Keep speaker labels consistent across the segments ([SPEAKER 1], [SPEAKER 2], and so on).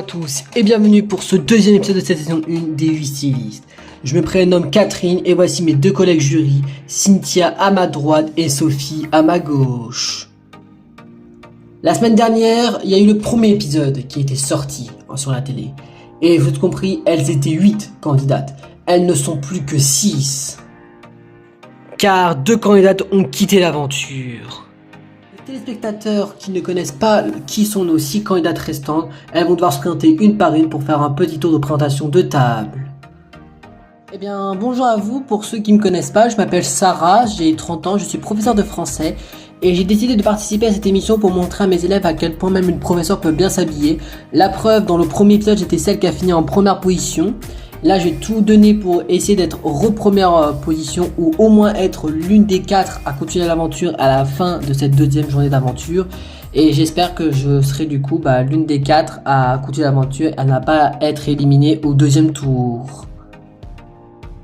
[SPEAKER 1] à tous et bienvenue pour ce deuxième épisode de cette saison 1 des 8 stylistes. Je me prénomme Catherine et voici mes deux collègues jury, Cynthia à ma droite et Sophie à ma gauche. La semaine dernière, il y a eu le premier épisode qui était sorti sur la télé. Et vous avez compris, elles étaient 8 candidates. Elles ne sont plus que 6. Car 2 candidates ont quitté l'aventure. Les téléspectateurs qui ne connaissent pas qui sont nos 6 candidates restantes, elles vont devoir se présenter une par une pour faire un petit tour de présentation de table. Eh bien, bonjour à vous, pour ceux qui ne me connaissent pas, je m'appelle Sarah, j'ai 30 ans, je suis professeure de français et j'ai décidé de participer à cette émission pour montrer à mes élèves à quel point même une professeure peut bien s'habiller. La preuve, dans le premier épisode, j'étais celle qui a fini en première position. Là, j'ai tout donné pour essayer d'être première position ou au moins être l'une des 4 à continuer l'aventure à la fin de cette deuxième journée d'aventure. Et j'espère que je serai du coup l'une des 4 à continuer l'aventure, à ne pas être éliminée au deuxième tour.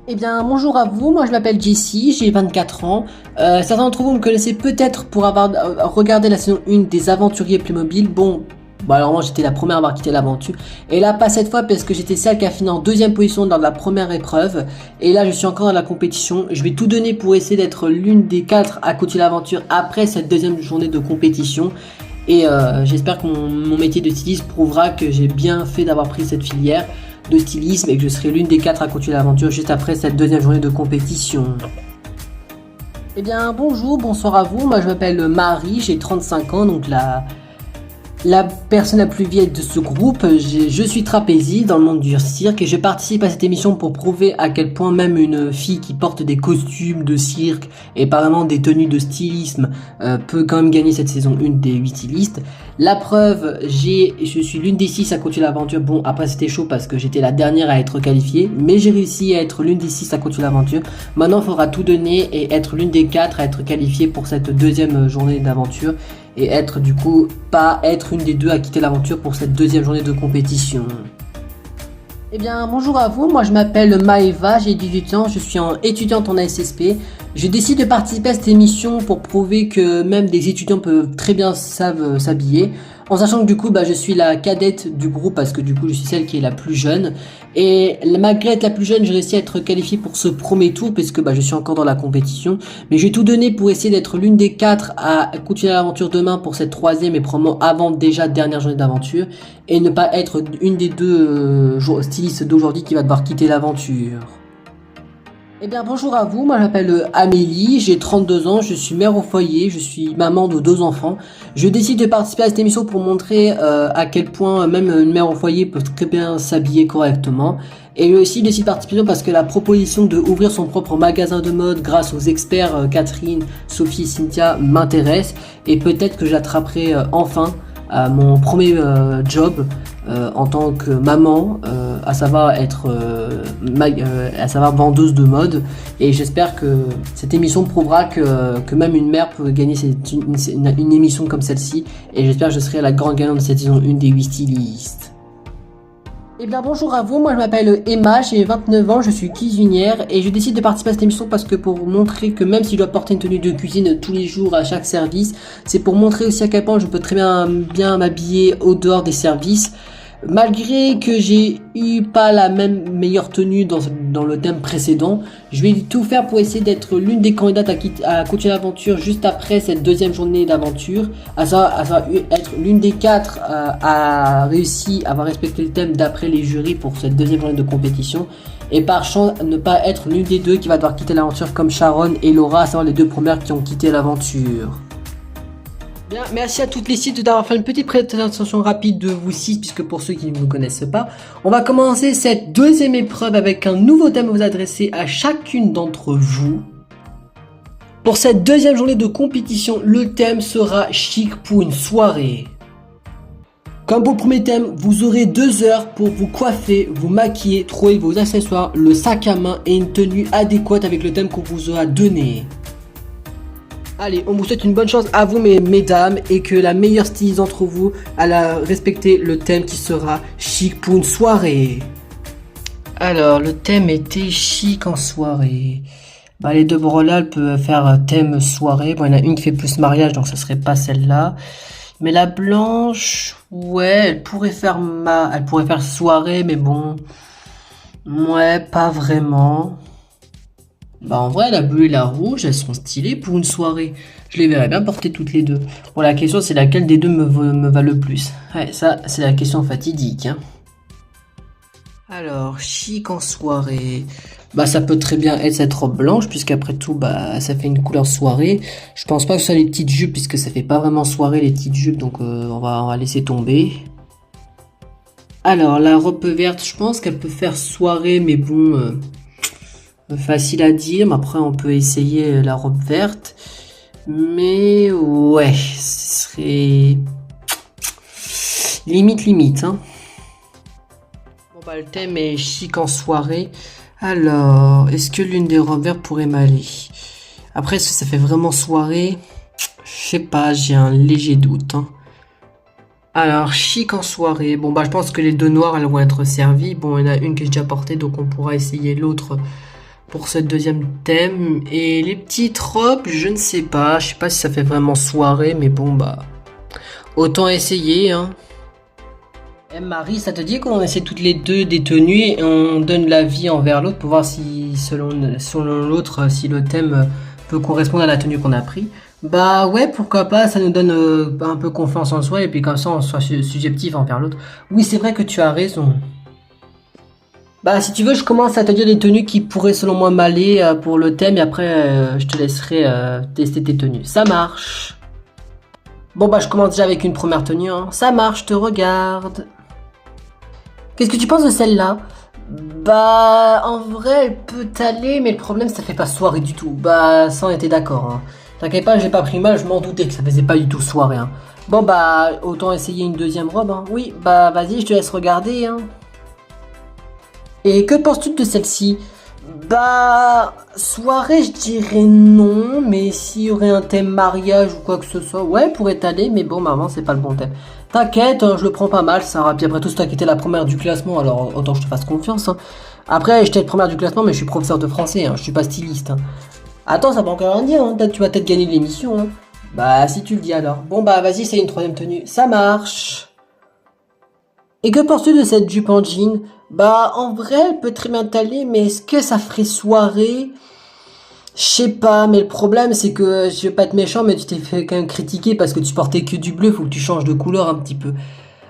[SPEAKER 1] Eh bien, bonjour à vous, moi je m'appelle Jessie, j'ai 24 ans. Certains d'entre vous me connaissez peut-être pour avoir regardé la saison 1 des Aventuriers Playmobil. Bon, alors moi j'étais la première à avoir quitté l'aventure. Et là, pas cette fois parce que j'étais celle qui a fini en deuxième position lors de la première épreuve. Et là, je suis encore dans la compétition. Je vais tout donner pour essayer d'être l'une des 4 à continuer l'aventure après cette deuxième journée de compétition. Et j'espère que mon métier de styliste prouvera que j'ai bien fait d'avoir pris cette filière de stylisme et que je serai l'une des 4 à continuer l'aventure juste après cette deuxième journée de compétition. Eh bien bonjour, bonsoir à vous, moi je m'appelle Marie, j'ai 35 ans, donc la personne la plus vieille de ce groupe. Je suis trapéziste dans le monde du cirque et je participe à cette émission pour prouver à quel point même une fille qui porte des costumes de cirque et pas vraiment des tenues de stylisme peut quand même gagner cette saison 1 des 8 stylistes. La preuve, je suis l'une des 6 à continuer l'aventure. Bon, après c'était chaud parce que j'étais la dernière à être qualifiée, mais j'ai réussi à être l'une des 6 à continuer l'aventure. Maintenant, il faudra tout donner et être l'une des 4 à être qualifiée pour cette deuxième journée d'aventure. Et être du coup, pas être une des 2 à quitter l'aventure pour cette deuxième journée de compétition. Eh bien, bonjour à vous, moi je m'appelle Maëva, j'ai 18 ans, je suis étudiante en ASSP. Je décide de participer à cette émission pour prouver que même des étudiants peuvent très bien s'habiller. En sachant que du coup, je suis la cadette du groupe parce que du coup, je suis celle qui est la plus jeune. Et malgré être la plus jeune, j'ai réussi à être qualifiée pour ce premier tour parce que je suis encore dans la compétition. Mais j'ai tout donné pour essayer d'être l'une des 4 à continuer l'aventure demain pour cette troisième et probablement avant déjà dernière journée d'aventure. Et ne pas être une des 2 stylistes d'aujourd'hui qui va devoir quitter l'aventure. Eh bien bonjour à vous, moi je m'appelle Amélie, j'ai 32 ans, je suis mère au foyer, je suis maman de 2 enfants. Je décide de participer à cette émission pour montrer à quel point même une mère au foyer peut très bien s'habiller correctement. Et aussi décide de participer parce que la proposition de ouvrir son propre magasin de mode grâce aux experts Catherine, Sophie et Cynthia m'intéresse. Et peut-être que j'attraperai enfin mon premier job en tant que maman, à savoir vendeuse de mode. Et j'espère que cette émission prouvera que même une mère peut gagner une émission comme celle-ci. Et j'espère que je serai la grande gagnante de cette saison 1 des 8 stylistes. Eh bien bonjour à vous, moi je m'appelle Emma, j'ai 29 ans, je suis cuisinière et je décide de participer à cette émission parce que pour montrer que même si je dois porter une tenue de cuisine tous les jours à chaque service, c'est pour montrer aussi à quel point je peux très bien m'habiller au dehors des services. Malgré que j'ai eu pas la même meilleure tenue dans le thème précédent, je vais tout faire pour essayer d'être l'une des candidates à continuer l'aventure juste après cette deuxième journée d'aventure, à savoir être l'une des 4 à réussi à avoir respecté le thème d'après les jurys pour cette deuxième journée de compétition, et par chance ne pas être l'une des 2 qui va devoir quitter l'aventure comme Sharon et Laura, à savoir les 2 premières qui ont quitté l'aventure. Bien, merci à toutes les 6 d'avoir fait une petite présentation rapide de vous 6, puisque pour ceux qui ne vous connaissent pas, on va commencer cette deuxième épreuve avec un nouveau thème à vous adresser à chacune d'entre vous. Pour cette deuxième journée de compétition, le thème sera chic pour une soirée. Comme pour le premier thème, vous aurez 2 heures pour vous coiffer, vous maquiller, trouver vos accessoires, le sac à main et une tenue adéquate avec le thème qu'on vous aura donné. Allez, on vous souhaite une bonne chance à vous mesdames et que la meilleure styliste d'entre vous respecter le thème qui sera chic pour une soirée. Alors, le thème était chic en soirée. Les 2 brolas peuvent faire thème soirée. Bon, il y en a une qui fait plus mariage, donc ce serait pas celle-là. Mais la blanche, ouais, elle pourrait faire soirée, mais bon, ouais, pas vraiment. Bah en vrai, la bleue et la rouge, elles sont stylées pour une soirée. Je les verrais bien porter toutes les deux. Bon, la question c'est laquelle des deux me va le plus. Ouais, ça, c'est la question fatidique, hein. Alors, chic en soirée. Bah ça peut très bien être cette robe blanche, puisqu'après tout, bah ça fait une couleur soirée. Je pense pas que ce soit les petites jupes, puisque ça fait pas vraiment soirée les petites jupes, donc on va laisser tomber. Alors, la robe verte, je pense qu'elle peut faire soirée, mais bon, facile à dire. Mais après, on peut essayer la robe verte. Mais ouais, ce serait limite, hein. Bon bah le thème est chic en soirée. Alors, est-ce que l'une des robes vertes pourrait m'aller? Après, est-ce que ça fait vraiment soirée? Je sais pas, j'ai un léger doute, hein. Alors, chic en soirée. Bon bah je pense que les deux noires elles vont être servies. Bon, il y en a une que j'ai déjà portée, donc on pourra essayer l'autre pour ce deuxième thème. Et les petites robes, je ne sais pas. Je sais pas si ça fait vraiment soirée, mais bon bah autant essayer, hein. Eh Marie, ça te dit qu'on essaie toutes les deux des tenues et on donne l'avis envers l'autre pour voir si, selon l'autre, si le thème peut correspondre à la tenue qu'on a pris. Bah ouais, pourquoi pas, ça nous donne un peu confiance en soi et puis comme ça on soit subjectif envers l'autre. Oui, c'est vrai que tu as raison. Bah si tu veux, je commence à te dire les tenues qui pourraient selon moi m'aller pour le thème et après je te laisserai tester tes tenues. Ça marche. Bon bah je commence déjà avec une première tenue, hein. Ça marche, je te regarde. Qu'est-ce que tu penses de celle-là? Bah, en vrai, elle peut aller, mais le problème, ça fait pas soirée du tout. Bah, ça, on était d'accord, hein. T'inquiète pas, j'ai pas pris mal, je m'en doutais que ça faisait pas du tout soirée, hein. Bon, bah, autant essayer une deuxième robe, hein. Oui, bah, vas-y, je te laisse regarder, hein. Et que penses-tu de celle-ci? Bah, soirée, je dirais non, mais s'il y aurait un thème mariage ou quoi que ce soit, ouais, pourrait aller, mais bon, maman, c'est pas le bon thème. T'inquiète, je le prends pas mal, Sarah. Puis après tout, c'est toi qui étais la première du classement, alors autant que je te fasse confiance, hein. Après, j'étais la première du classement, mais je suis professeur de français, hein, je suis pas styliste, hein. Attends, ça va encore rien dire, hein. Tu vas peut-être gagner l'émission, hein. Bah, si tu le dis alors. Bon, bah, vas-y, c'est une troisième tenue. Ça marche. Et que penses-tu de cette jupe en jean? Bah, en vrai, elle peut très bien t'aller, mais est-ce que ça ferait soirée? Je sais pas, mais le problème, c'est que, je vais pas être méchant, mais tu t'es fait quand même critiquer parce que tu portais que du bleu, faut que tu changes de couleur un petit peu.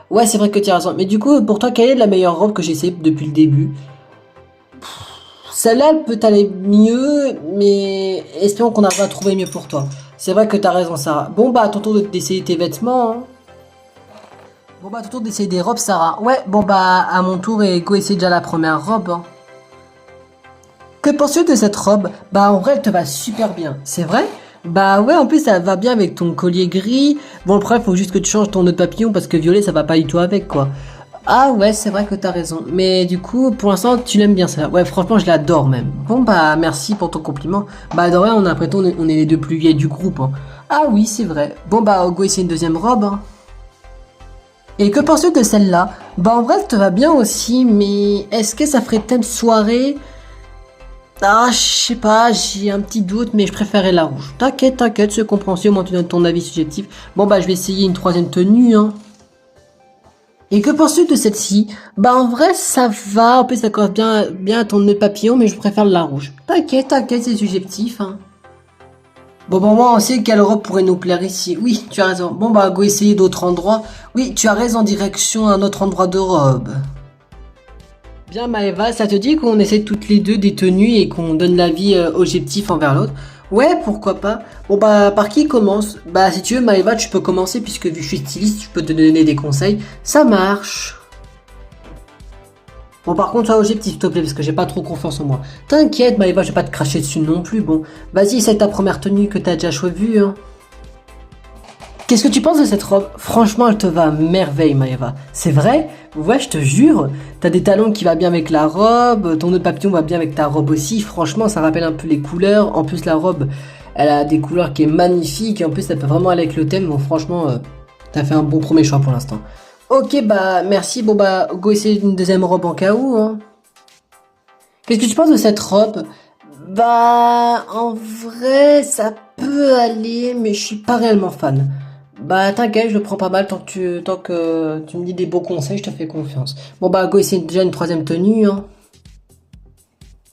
[SPEAKER 1] Ouais, c'est vrai que tu as raison. Mais du coup, pour toi, quelle est la meilleure robe que j'ai essayé depuis le début? Celle-là, elle peut t'aller mieux, mais espérons qu'on arrivera à trouver mieux pour toi. C'est vrai que t'as raison, Sarah. Bon, bah, à ton tour d'essayer tes vêtements, hein. Bon, bah, à ton tour d'essayer des robes, Sarah. Ouais, bon, bah, à mon tour, et go essayer déjà la première robe, hein. Que penses-tu de cette robe? Bah, en vrai, elle te va super bien. C'est vrai? Bah ouais, en plus ça va bien avec ton collier gris. Bon, le problème, faut juste que tu changes ton nœud de papillon parce que violet, ça va pas du tout avec, quoi. Ah ouais, c'est vrai que t'as raison. Mais du coup, pour l'instant, tu l'aimes bien ça. Ouais, franchement, je l'adore même. Bon bah, merci pour ton compliment. Bah, de rien, on a l'impression on est les deux plus vieilles du groupe, hein. Ah oui, c'est vrai. Bon bah, go essayer une deuxième robe, hein. Et que penses-tu de celle-là? Bah en vrai, elle te va bien aussi, mais est-ce que ça ferait thème soirée? Ah, je sais pas, j'ai un petit doute, mais je préférais la rouge. T'inquiète, c'est compréhensible, moi tu donnes ton avis subjectif. Bon bah, je vais essayer une troisième tenue, hein. Et que penses-tu de celle-ci? Bah en vrai ça va, en plus ça correspond bien à ton nœud papillon, mais je préfère la rouge. T'inquiète, c'est subjectif, hein. Bon bah moi on sait quelle robe pourrait nous plaire ici. Oui, tu as raison. Bon bah go essayer d'autres endroits. Oui, tu as raison, direction un autre endroit de robe. Bien Maëva, ça te dit qu'on essaie toutes les deux des tenues et qu'on donne l'avis objectif envers l'autre? Ouais, pourquoi pas. Bon bah par qui commence? Bah si tu veux Maëva, tu peux commencer puisque vu que je suis styliste, je peux te donner des conseils. Ça marche. Bon par contre sois objectif s'il te plaît parce que j'ai pas trop confiance en moi. T'inquiète Maëva, je vais pas te cracher dessus non plus. Bon, vas-y, c'est ta première tenue que t'as déjà choisie, hein. Qu'est-ce que tu penses de cette robe? Franchement, elle te va à merveille, Maëva. C'est vrai? Ouais, je te jure. T'as des talons qui va bien avec la robe, ton nœud de papillon va bien avec ta robe aussi. Franchement, ça rappelle un peu les couleurs. En plus, la robe, elle a des couleurs qui est magnifique. Et en plus, ça peut vraiment aller avec le thème. Donc franchement, t'as fait un bon premier choix pour l'instant. Ok, bah merci. Bon bah, go essayer une deuxième robe en cas où, hein. Qu'est-ce que tu penses de cette robe? Bah, en vrai, ça peut aller, mais je suis pas réellement fan. Bah t'inquiète, je le prends pas mal tant que tu me dis des beaux conseils, je te fais confiance. Bon bah go essayer déjà une troisième tenue, hein.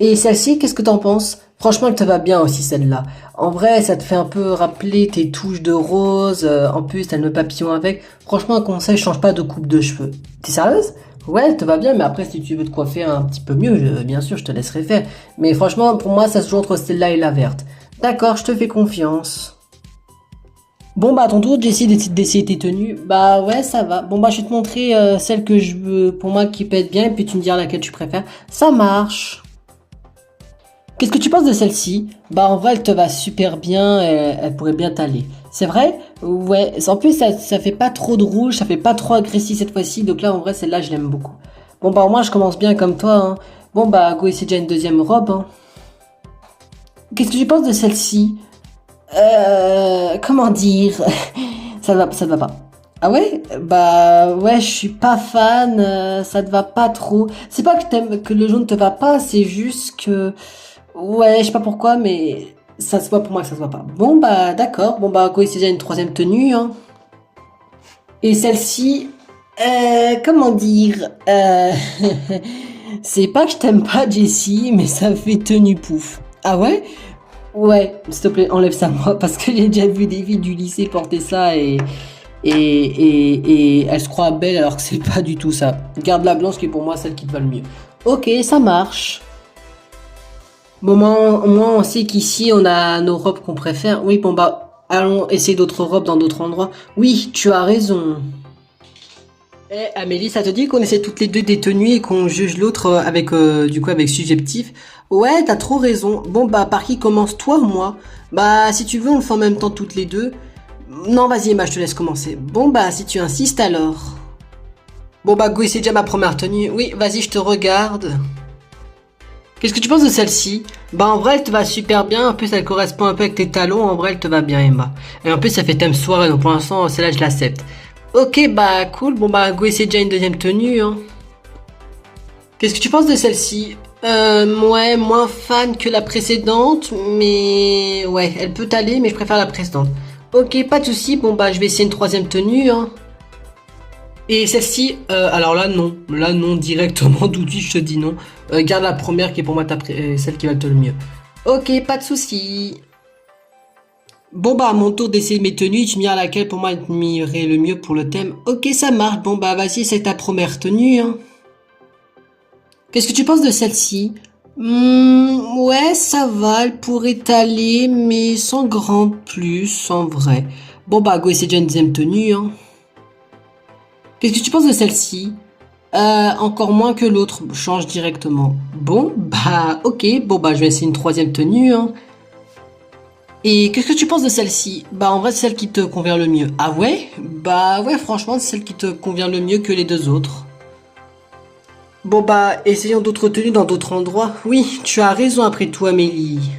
[SPEAKER 1] Et celle-ci, qu'est-ce que t'en penses? Franchement, elle te va bien aussi celle-là. En vrai, ça te fait un peu rappeler tes touches de rose. En plus, t'as le papillon avec. Franchement, un conseil, change pas de coupe de cheveux. T'es sérieuse? Ouais, elle te va bien, mais après, si tu veux te coiffer un petit peu mieux, bien sûr, je te laisserai faire. Mais franchement, pour moi, ça se joue entre celle-là et la verte. D'accord, je te fais confiance. Bon bah à ton tour Jessie décide d'essayer tes tenues. Bah ouais ça va. Bon bah je vais te montrer celle que je veux pour moi qui peut être bien et puis tu me diras laquelle tu préfères. Ça marche. Qu'est-ce que tu penses de celle-ci? Bah en vrai elle te va super bien, elle pourrait bien t'aller. C'est vrai? Ouais. En plus ça fait pas trop de rouge, ça fait pas trop agressif cette fois-ci. Donc là en vrai celle-là je l'aime beaucoup. Bon bah moi je commence bien comme toi, hein. Bon bah go essayer déjà une deuxième robe, hein. Qu'est-ce que tu penses de celle-ci? Comment dire? Ça te va pas. Ah ouais? Bah ouais, je suis pas fan, ça te va pas trop. C'est pas que t'aimes que le jaune te va pas, c'est juste que ouais, je sais pas pourquoi, mais ça se voit pour moi que ça se voit pas. Bon bah d'accord, bon bah quoi, c'est déjà une troisième tenue, hein. Et celle-ci, comment dire? C'est pas que je t'aime pas, Jessie, mais ça fait tenue pouf. Ah ouais? Ouais, s'il te plaît, enlève ça moi, parce que j'ai déjà vu des filles du lycée porter ça et elles se croient belles alors que c'est pas du tout ça. Garde la blanche qui est pour moi celle qui te va le mieux. Ok, ça marche. Bon, moi on sait qu'ici on a nos robes qu'on préfère. Oui, bon bah, allons essayer d'autres robes dans d'autres endroits. Oui, tu as raison. Eh Amélie, ça te dit qu'on essaie toutes les deux des tenues et qu'on juge l'autre avec du coup avec subjectif? Ouais, t'as trop raison. Bon bah par qui commence toi ou moi? Bah si tu veux on le fait en même temps toutes les deux. Non vas-y Emma, je te laisse commencer. Bon bah si tu insistes alors. Bon bah Gouy, c'est déjà ma première tenue. Oui, vas-y, je te regarde. Qu'est-ce que tu penses de celle-ci? Bah en vrai elle te va super bien, en plus elle correspond un peu avec tes talons, en vrai elle te va bien Emma. Et en plus ça fait thème soirée, donc pour l'instant celle-là je l'accepte. Ok bah cool, bon bah Gouy c'est déjà une deuxième tenue, hein. Qu'est-ce que tu penses de celle-ci? Ouais, moins fan que la précédente, mais ouais, elle peut aller, mais je préfère la précédente. Ok, pas de souci, bon bah je vais essayer une troisième tenue, hein. Et celle-ci, alors là non directement, tout de suite je te dis non. Garde la première qui est pour moi celle qui va te le mieux. Ok, pas de souci. Bon bah à mon tour d'essayer mes tenues, tu me diras laquelle pour moi m'irait le mieux pour le thème. Ok, ça marche, bon bah vas-y, c'est ta première tenue, hein. Qu'est-ce que tu penses de celle-ci? Ouais, ça va, elle pourrait aller, mais sans grand plus, en vrai. Bon bah go, c'est déjà une deuxième tenue, hein. Qu'est-ce que tu penses de celle-ci? Encore moins que l'autre, change directement. Bon, bah ok, bon bah je vais essayer une troisième tenue, hein. Et qu'est-ce que tu penses de celle-ci? Bah en vrai c'est celle qui te convient le mieux. Ah ouais? Bah ouais, franchement c'est celle qui te convient le mieux que les deux autres. Bon bah essayons d'autres tenues dans d'autres endroits. Oui, tu as raison après tout Amélie.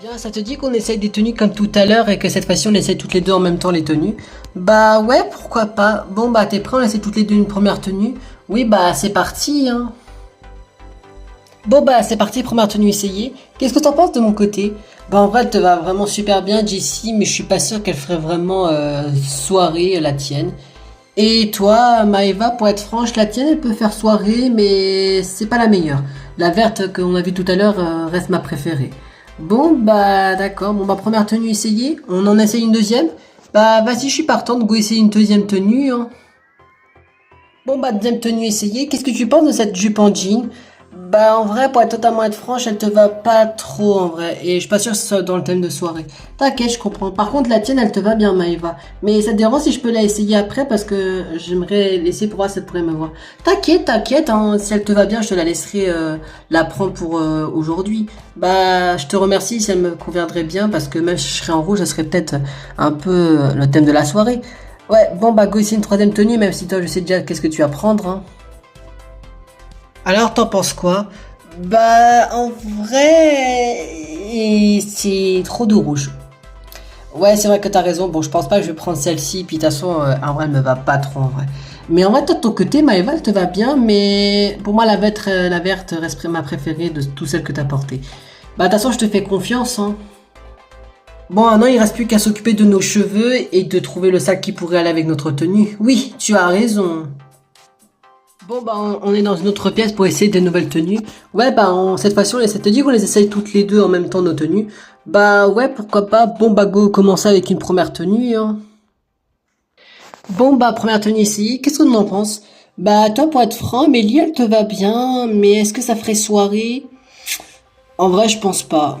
[SPEAKER 1] Bien, ça te dit qu'on essaye des tenues comme tout à l'heure et que cette fois-ci on essaye toutes les deux en même temps les tenues? Bah ouais, pourquoi pas. Bon bah t'es prêt, on essaie toutes les deux une première tenue? Oui bah c'est parti, hein. Bon bah c'est parti, première tenue essayée. Qu'est-ce que t'en penses de mon côté? Bah en vrai elle te va vraiment super bien Jessie, mais je suis pas sûr qu'elle ferait vraiment soirée la tienne. Et toi Maëva, pour être franche, la tienne elle peut faire soirée mais c'est pas la meilleure. La verte qu'on a vue tout à l'heure reste ma préférée. Bon bah d'accord, bon bah première tenue essayée, on en essaye une deuxième? Bah vas-y je suis partante, go essayer une deuxième tenue, hein. Bon bah deuxième tenue essayée, qu'est-ce que tu penses de cette jupe en jean? Bah en vrai, pour être totalement être franche, elle te va pas trop en vrai. Et je suis pas sûre que ce soit dans le thème de soirée. T'inquiète, je comprends. Par contre, la tienne, elle te va bien, Maëva. Mais ça te dérange si je peux la essayer après parce que j'aimerais laisser pour voir si elle pourrait me voir. T'inquiète, hein, si elle te va bien, je te la laisserai la prendre pour aujourd'hui. Bah, je te remercie si elle me conviendrait bien parce que même si je serais en rouge, ça serait peut-être un peu le thème de la soirée. Ouais, bon bah go ici une troisième tenue, même si toi je sais déjà qu'est-ce que tu vas prendre, hein. Alors, t'en penses quoi? Bah, en vrai, c'est trop de rouge. Ouais, c'est vrai que t'as raison. Bon, je pense pas que je vais prendre celle-ci. Puis de toute façon, en vrai, elle me va pas trop en vrai. Mais en vrai, toi de ton côté, Maëva, elle te va bien. Mais pour moi, la verte reste ma préférée de toutes celles que t'as portées. Bah, de toute façon, je te fais confiance, hein. Bon, maintenant il reste plus qu'à s'occuper de nos cheveux et de trouver le sac qui pourrait aller avec notre tenue. Oui, tu as raison. Bon bah on est dans une autre pièce pour essayer des nouvelles tenues. Ouais bah cette fois-ci ça te dit qu'on les essaye toutes les deux en même temps nos tenues. Bah ouais pourquoi pas. Bon bah go commencer avec une première tenue hein. Bon bah première tenue essayée, qu'est-ce qu'on en pense? Bah toi pour être franc, Mélie elle te va bien, mais est-ce que ça ferait soirée? En vrai je pense pas.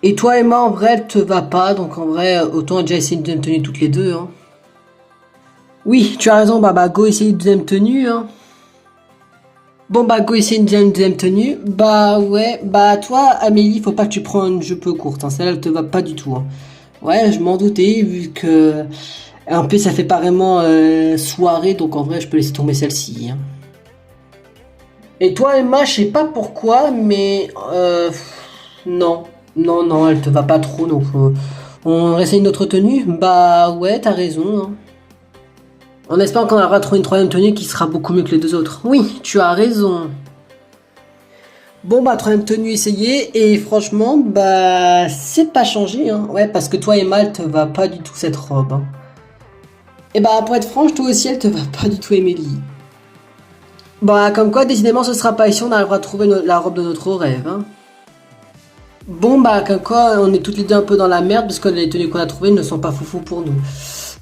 [SPEAKER 1] Et toi Emma en vrai elle te va pas, donc en vrai autant déjà essayer une deuxième tenue toutes les deux hein. Oui tu as raison, bah go essayer une deuxième tenue hein. Bon bah go essayer une deuxième tenue. Bah ouais, bah toi Amélie, faut pas que tu prends une jupe courte, hein. Celle-là elle te va pas du tout. Hein. Ouais, je m'en doutais vu que en plus ça fait pas vraiment soirée, donc en vrai je peux laisser tomber celle-ci. Hein. Et toi Emma, je sais pas pourquoi, mais non, non, elle te va pas trop, donc on essaye une autre tenue. Bah ouais, t'as raison. Hein. On espère qu'on aura trouvé une troisième tenue qui sera beaucoup mieux que les deux autres. Oui, tu as raison. Bon bah troisième tenue essayée et franchement bah c'est pas changé hein. Ouais parce que toi Emma elle te va pas du tout cette robe hein. Et bah pour être franche toi aussi elle te va pas du tout Émilie. Bah comme quoi décidément ce sera pas ici on arrivera à trouver la robe de notre rêve hein. Bon bah comme quoi on est toutes les deux un peu dans la merde parce que les tenues qu'on a trouvées ne sont pas foufou pour nous.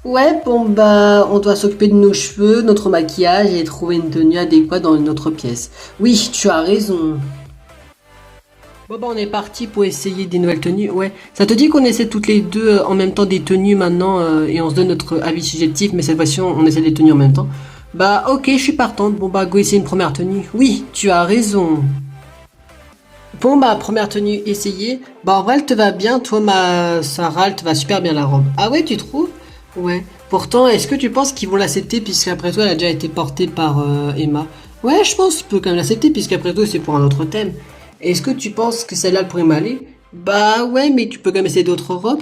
[SPEAKER 1] Ouais bon bah on doit s'occuper de nos cheveux, notre maquillage et trouver une tenue adéquate dans une autre pièce. Oui tu as raison. Bon bah on est parti pour essayer des nouvelles tenues, ouais. Ça te dit qu'on essaie toutes les deux en même temps des tenues maintenant et on se donne notre avis subjectif mais cette fois-ci on essaie des tenues en même temps. Bah ok je suis partante, bon bah go essayer une première tenue. Oui tu as raison. Bon bah première tenue essayée, bah en vrai elle te va bien, toi ma Sarah elle te va super bien la robe. Ah ouais tu trouves? Ouais. Pourtant est-ce que tu penses qu'ils vont l'accepter puisqu'après toi elle a déjà été portée par Emma? Ouais je pense que tu peux quand même l'accepter puisqu'après toi c'est pour un autre thème. Est-ce que tu penses que celle-là pourrait m'aller? Bah ouais, mais tu peux quand même essayer d'autres robes.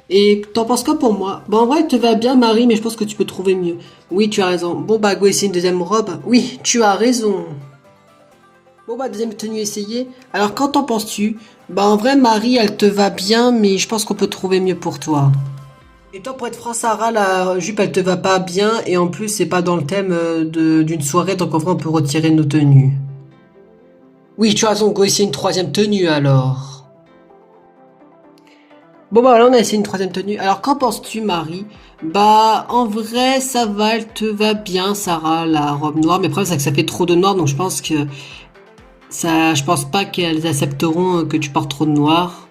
[SPEAKER 1] Et t'en penses quoi pour moi? Bah en vrai, elle te va bien, Marie, mais je pense que tu peux trouver mieux. Oui, tu as raison. Bon bah go essayer une deuxième robe. Oui, tu as raison. Bon bah deuxième tenue essayée. Alors quand t'en penses-tu? Bah en vrai, Marie, elle te va bien, mais je pense qu'on peut trouver mieux pour toi. Et toi, pour être franc, Sarah, la jupe, elle te va pas bien, et en plus, c'est pas dans le thème d'une soirée, donc en vrai, on peut retirer nos tenues. Oui, tu as raison, go essayer une troisième tenue alors. Bon bah voilà, on a essayé une troisième tenue. Alors qu'en penses-tu Marie? Bah en vrai ça va, elle te va bien Sarah, la robe noire. Mais le problème c'est que ça fait trop de noir, donc je pense que je pense pas qu'elles accepteront que tu portes trop de noir.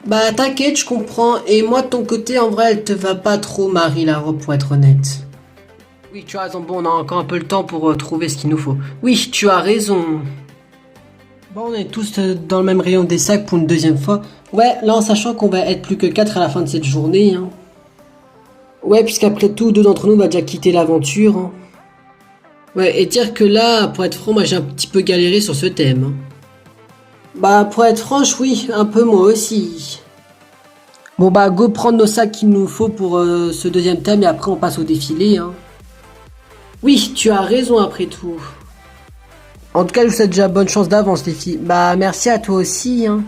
[SPEAKER 1] Bah t'inquiète, je comprends. Et moi de ton côté, en vrai elle te va pas trop Marie, la robe pour être honnête. Oui tu as raison, bon on a encore un peu le temps pour trouver ce qu'il nous faut. Oui tu as raison. Bon, on est tous dans le même rayon des sacs pour une deuxième fois. Ouais, là en sachant qu'on va être plus que 4 à la fin de cette journée. Hein. Ouais, puisqu'après tout, deux d'entre nous va déjà quitter l'aventure. Hein. Ouais, et dire que là, pour être franc, moi j'ai un petit peu galéré sur ce thème. Hein. Bah, pour être franche, oui, un peu moi aussi. Bon bah, go prendre nos sacs qu'il nous faut pour ce deuxième thème et après on passe au défilé. Hein. Oui, tu as raison après tout. En tout cas, je vous souhaite déjà bonne chance d'avance les filles. Bah, merci à toi aussi. Hein.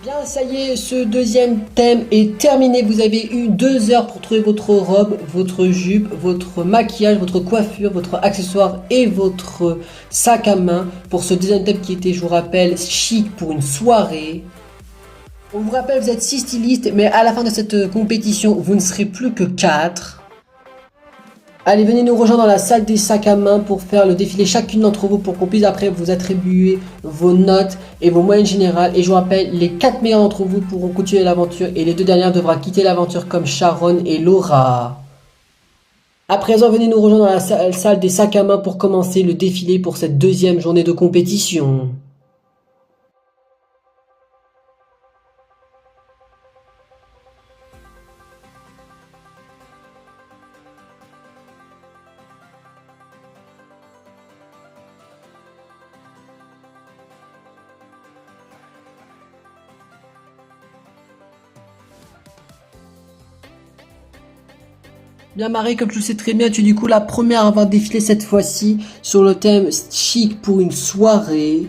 [SPEAKER 1] Bien, ça y est, ce deuxième thème est terminé. Vous avez eu 2 heures pour trouver votre robe, votre jupe, votre maquillage, votre coiffure, votre accessoire et votre sac à main pour ce deuxième thème qui était, je vous rappelle, chic pour une soirée. On vous rappelle, vous êtes 6 stylistes, mais à la fin de cette compétition, vous ne serez plus que 4. Allez, venez nous rejoindre dans la salle des sacs à main pour faire le défilé chacune d'entre vous pour qu'on puisse après vous attribuer vos notes et vos moyennes générales. Et je vous rappelle, les 4 meilleurs d'entre vous pourront continuer l'aventure et les 2 dernières devront quitter l'aventure comme Sharon et Laura. À présent, venez nous rejoindre dans la salle des sacs à main pour commencer le défilé pour cette deuxième journée de compétition. Bien Marie, comme tu le sais très bien, tu es du coup la première à avoir défilé cette fois-ci sur le thème chic pour une soirée.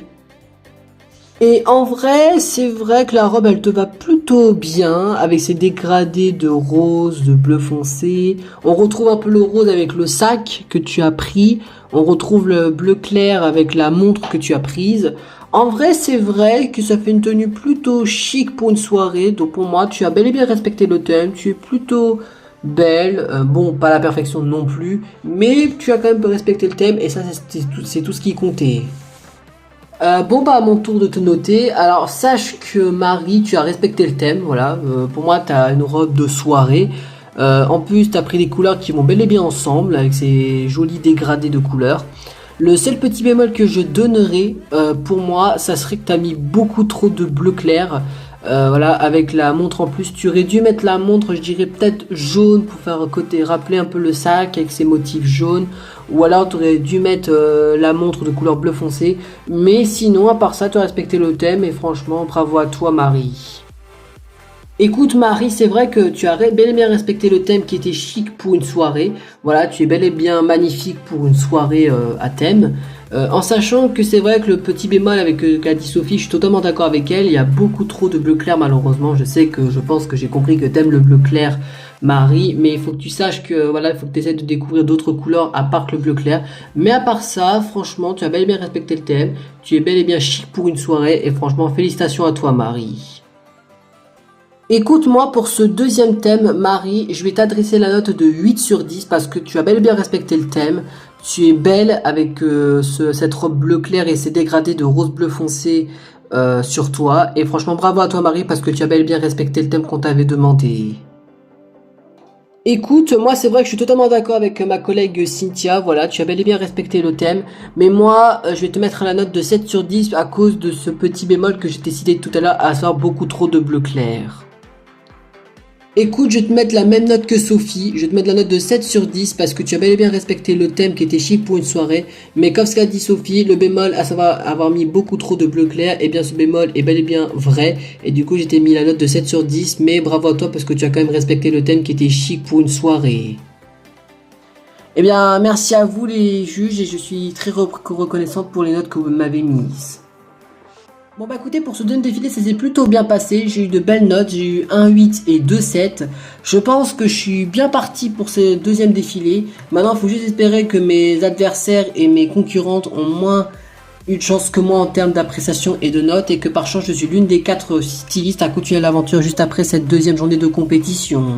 [SPEAKER 1] Et en vrai, c'est vrai que la robe, elle te va plutôt bien, avec ses dégradés de rose, de bleu foncé. On retrouve un peu le rose avec le sac que tu as pris. On retrouve le bleu clair avec la montre que tu as prise. En vrai, c'est vrai que ça fait une tenue plutôt chic pour une soirée. Donc pour moi, tu as bel et bien respecté le thème. Tu es plutôt belle. Bon, pas la perfection non plus. Mais tu as quand même respecté le thème. Et ça, c'est tout ce qui comptait. Bon bah à mon tour de te noter. Alors sache que Marie, tu as respecté le thème, voilà. Pour moi, t'as une robe de soirée. En plus, t'as pris des couleurs qui vont bel et bien ensemble avec ces jolis dégradés de couleurs. Le seul petit bémol que je donnerais pour moi, ça serait que t'as mis beaucoup trop de bleu clair. Voilà, avec la montre en plus, tu aurais dû mettre la montre, je dirais peut-être jaune pour faire côté rappeler un peu le sac avec ses motifs jaunes. Ou alors tu aurais dû mettre la montre de couleur bleu foncé. Mais sinon, à part ça, tu as respecté le thème et franchement, bravo à toi Marie. Écoute Marie, c'est vrai que tu as bel et bien respecté le thème qui était chic pour une soirée. Voilà, tu es bel et bien magnifique pour une soirée à thème. En sachant que c'est vrai que le petit bémol avec qu'a dit Sophie, je suis totalement d'accord avec elle. Il y a beaucoup trop de bleu clair malheureusement. Je pense que j'ai compris que t'aimes le bleu clair, Marie. Mais il faut que tu saches que voilà, il faut que tu essaies de découvrir d'autres couleurs à part que le bleu clair. Mais à part ça, franchement, tu as bel et bien respecté le thème. Tu es bel et bien chic pour une soirée. Et franchement, félicitations à toi Marie. Écoute-moi pour ce deuxième thème, Marie, je vais t'adresser la note de 8 sur 10 parce que tu as bel et bien respecté le thème. Tu es belle avec cette robe bleu clair et ces dégradés de rose bleu foncé sur toi. Et franchement, bravo à toi, Marie, parce que tu as bel et bien respecté le thème qu'on t'avait demandé. Écoute, moi c'est vrai que je suis totalement d'accord avec ma collègue Cynthia, voilà, tu as bel et bien respecté le thème, mais moi je vais te mettre la note de 7 sur 10 à cause de ce petit bémol que j'ai décidé tout à l'heure, à savoir beaucoup trop de bleu clair. Écoute, je vais te mettre la même note que Sophie, je vais te mettre la note de 7 sur 10 parce que tu as bel et bien respecté le thème qui était chic pour une soirée, mais comme ce qu'a dit Sophie, le bémol à savoir avoir mis beaucoup trop de bleu clair, et bien ce bémol est bel et bien vrai, et du coup j'ai t'ai mis la note de 7 sur 10, mais bravo à toi parce que tu as quand même respecté le thème qui était chic pour une soirée. Eh bien, merci à vous les juges et je suis très reconnaissante pour les notes que vous m'avez mises. Bon bah écoutez, pour ce deuxième défilé, ça s'est plutôt bien passé, j'ai eu de belles notes, j'ai eu 1 8 et 2 7. Je pense que je suis bien parti pour ce deuxième défilé. Maintenant, il faut juste espérer que mes adversaires et mes concurrentes ont moins eu de chance que moi en termes d'appréciation et de notes et que par chance, je suis l'une des 4 stylistes à continuer l'aventure juste après cette deuxième journée de compétition.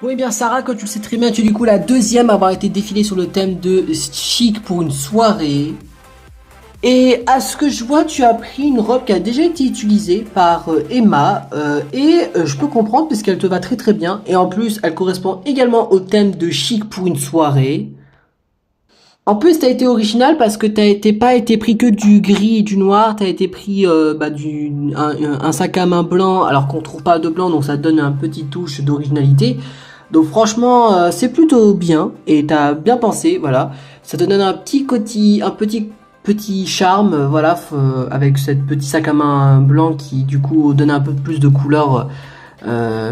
[SPEAKER 1] Bon et bien Sarah, comme tu le sais très bien, tu es du coup la deuxième à avoir été défilée sur le thème de chic pour une soirée. Et à ce que je vois, tu as pris une robe qui a déjà été utilisée par Emma je peux comprendre parce qu'elle te va très très bien et en plus elle correspond également au thème de chic pour une soirée. En plus, t'as été original parce que pas été pris que du gris et du noir, t'as été pris un sac à main blanc alors qu'on trouve pas de blanc donc ça donne un petit touche d'originalité. Donc franchement, c'est plutôt bien et t'as bien pensé, voilà. Ça te donne un petit côté, un petit charme, voilà, avec cette petit sac à main blanc qui du coup donne un peu plus de couleur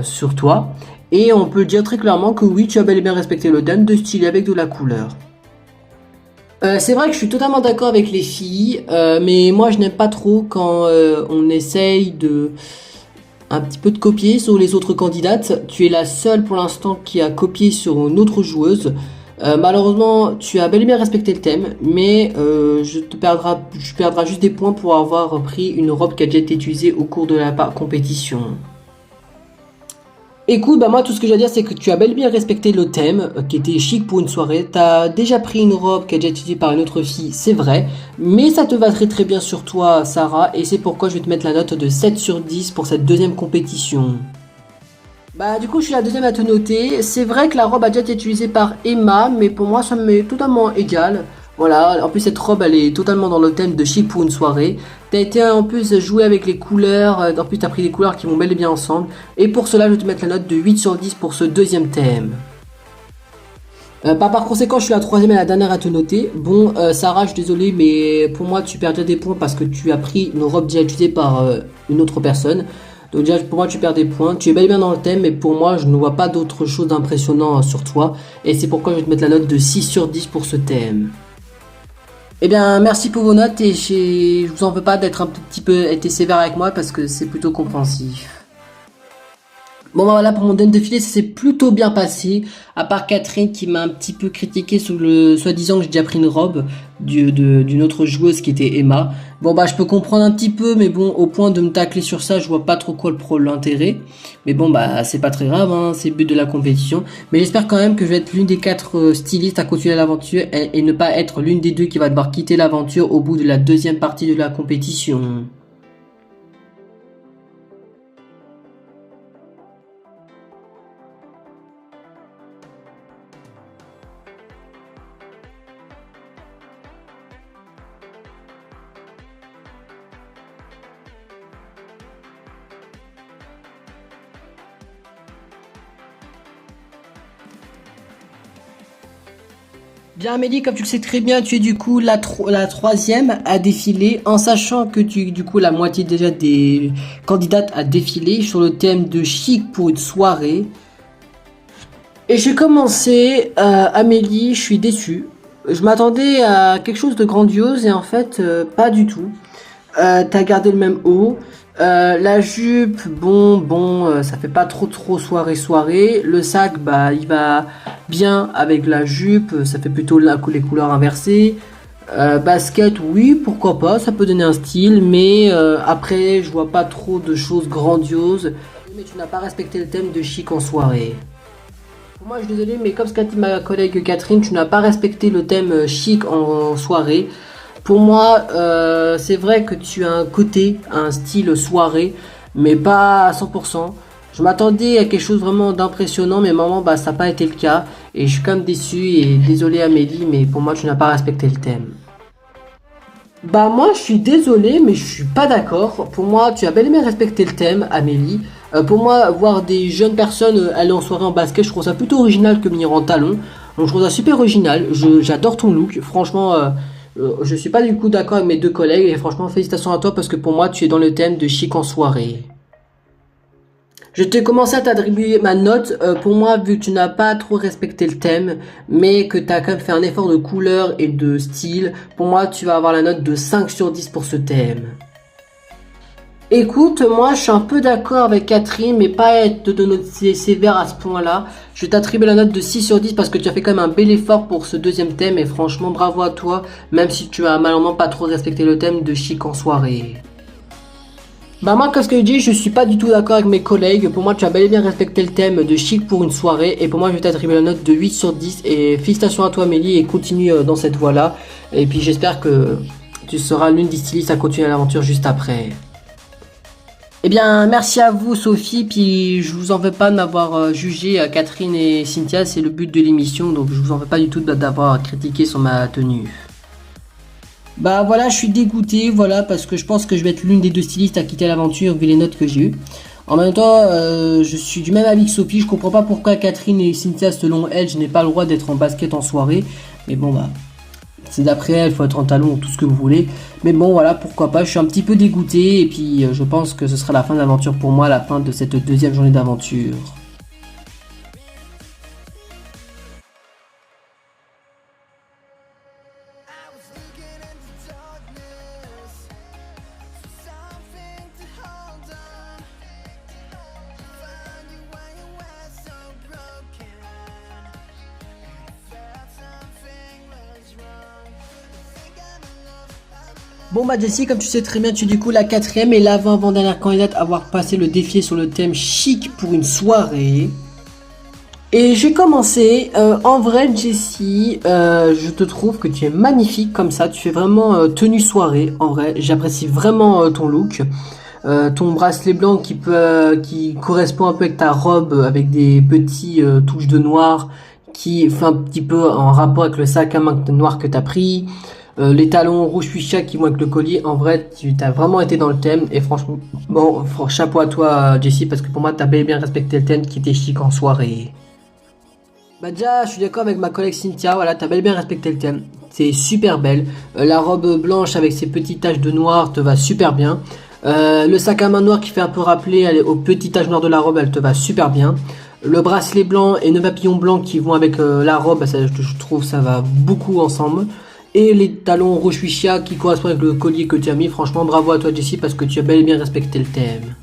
[SPEAKER 1] sur toi. Et on peut dire très clairement que oui, tu as bel et bien respecté le thème de style avec de la couleur. C'est vrai que je suis totalement d'accord avec les filles, mais moi je n'aime pas trop quand on essaye de un petit peu de copier sur les autres candidates. Tu es la seule pour l'instant qui a copié sur une autre joueuse. Malheureusement, tu as bel et bien respecté le thème, mais tu perdras juste des points pour avoir pris une robe qui a déjà été utilisée au cours de la compétition. Écoute, bah moi tout ce que j'ai à dire c'est que tu as bel et bien respecté le thème qui était chic pour une soirée. T'as déjà pris une robe qui a déjà été utilisée par une autre fille, c'est vrai, mais ça te va très très bien sur toi Sarah et c'est pourquoi je vais te mettre la note de 7 sur 10 pour cette deuxième compétition. Bah du coup je suis la deuxième à te noter. C'est vrai que la robe a déjà été utilisée par Emma, mais pour moi ça m'est totalement égal. Voilà, en plus cette robe elle est totalement dans le thème de chic pour une soirée. T'as été en plus jouer avec les couleurs, en plus t'as pris des couleurs qui vont bel et bien ensemble. Et pour cela je vais te mettre la note de 8 sur 10 pour ce deuxième thème. Par conséquent, je suis la troisième et la dernière à te noter. Bon, Sarah, je suis désolé, mais pour moi, tu perds déjà des points parce que tu as pris une robe déjà utilisée par une autre personne. Donc déjà, pour moi, tu perds des points. Tu es bel et bien dans le thème, mais pour moi, je ne vois pas d'autre chose d'impressionnant sur toi. Et c'est pourquoi je vais te mettre la note de 6 sur 10 pour ce thème. Eh bien, merci pour vos notes et je vous en veux pas d'être un petit peu été sévère avec moi parce que c'est plutôt compréhensif. Bon bah voilà pour mon deuxième défilé, ça s'est plutôt bien passé, à part Catherine qui m'a un petit peu critiqué sur le soi-disant que j'ai déjà pris une robe d'une autre joueuse qui était Emma. Bon bah je peux comprendre un petit peu, mais bon au point de me tacler sur ça, je vois pas trop quoi l'intérêt. Mais bon bah c'est pas très grave, hein, c'est le but de la compétition. Mais j'espère quand même que je vais être l'une des 4 stylistes à continuer l'aventure et ne pas être l'une des 2 qui va devoir quitter l'aventure au bout de la deuxième partie de la compétition. Bien Amélie, comme tu le sais très bien, tu es du coup la troisième à défiler, en sachant que tu du coup la moitié déjà des candidates à défiler sur le thème de chic pour une soirée. Et j'ai commencé, Amélie, je suis déçue. Je m'attendais à quelque chose de grandiose et en fait pas du tout. T'as gardé le même haut. La jupe, ça fait pas trop soirée. Le sac, bah, il va bien avec la jupe, ça fait plutôt les couleurs inversées. Basket, oui, pourquoi pas, ça peut donner un style, mais après, je vois pas trop de choses grandioses. Mais tu n'as pas respecté le thème de chic en soirée. Pour moi, je suis désolé, mais comme ce qu'a dit ma collègue Catherine, tu n'as pas respecté le thème chic en soirée. Pour moi, c'est vrai que tu as un côté, un style soirée, mais pas à 100%. Je m'attendais à quelque chose vraiment d'impressionnant, mais maman, bah, ça n'a pas été le cas. Et je suis quand même déçu et désolé Amélie, mais pour moi, tu n'as pas respecté le thème. Bah moi, je suis désolé, mais je suis pas d'accord. Pour moi, tu as bel et bien respecté le thème, Amélie. Pour moi, voir des jeunes personnes aller en soirée en basket, je trouve ça plutôt original que venir en talons. Donc je trouve ça super original. J'adore ton look. Franchement, je suis pas du coup d'accord avec mes 2 collègues et franchement félicitations à toi parce que pour moi tu es dans le thème de chic en soirée. Je t'ai commencé à t'attribuer ma note, pour moi vu que tu n'as pas trop respecté le thème mais que tu as quand même fait un effort de couleur et de style, pour moi tu vas avoir la note de 5 sur 10 pour ce thème. Écoute, moi je suis un peu d'accord avec Catherine, mais pas être de note sévère à ce point-là. Je vais t'attribuer la note de 6 sur 10 parce que tu as fait quand même un bel effort pour ce deuxième thème et franchement bravo à toi, même si tu as malheureusement pas trop respecté le thème de chic en soirée. Bah moi, comme ce que je dis, je suis pas du tout d'accord avec mes collègues. Pour moi, tu as bel et bien respecté le thème de chic pour une soirée et pour moi, je vais t'attribuer la note de 8 sur 10 et félicitations à toi Amélie et continue dans cette voie-là. Et puis j'espère que tu seras l'une des stylistes à continuer l'aventure juste après. Eh bien, merci à vous Sophie, puis je vous en veux pas d'avoir jugé Catherine et Cynthia, c'est le but de l'émission, donc je vous en veux pas du tout d'avoir critiqué sur ma tenue. Bah voilà, je suis dégoûté, voilà, parce que je pense que je vais être l'une des 2 stylistes à quitter l'aventure vu les notes que j'ai eues. En même temps, je suis du même avis que Sophie, je comprends pas pourquoi Catherine et Cynthia, selon elles, je n'ai pas le droit d'être en basket en soirée, mais bon bah... C'est d'après elle, il faut être en talon, tout ce que vous voulez. Mais bon, voilà, pourquoi pas. Je suis un petit peu dégoûté. Et puis, je pense que ce sera la fin de l'aventure pour moi, la fin de cette deuxième journée d'aventure. Bon bah Jessie, comme tu sais très bien, tu es du coup la 4e et l'avant-dernière candidate à avoir passé le défi sur le thème chic pour une soirée. Et j'ai commencé, en vrai Jessie, je te trouve que tu es magnifique comme ça, tu fais vraiment tenue soirée, en vrai, j'apprécie vraiment ton look. Ton bracelet blanc qui correspond un peu avec ta robe, avec des petits touches de noir, qui fait un petit peu en rapport avec le sac à main noir que t'as pris. Les talons rouge fuchsia qui vont avec le collier. En vrai, tu t'as vraiment été dans le thème. Et franchement, bon, chapeau à toi, Jessie, parce que pour moi, t'as bel et bien respecté le thème qui était chic en soirée. Bah déjà, je suis d'accord avec ma collègue Cynthia, voilà, t'as bel et bien respecté le thème. C'est super belle. La robe blanche avec ses petites taches de noir te va super bien. Le sac à main noir qui fait un peu rappeler aux petites taches noires de la robe, elle te va super bien. Le bracelet blanc et le papillon blanc qui vont avec la robe, ça, je trouve ça va beaucoup ensemble. Et les talons rouge fuchsia qui correspondent avec le collier que tu as mis. Franchement, bravo à toi Jessie parce que tu as bel et bien respecté le thème.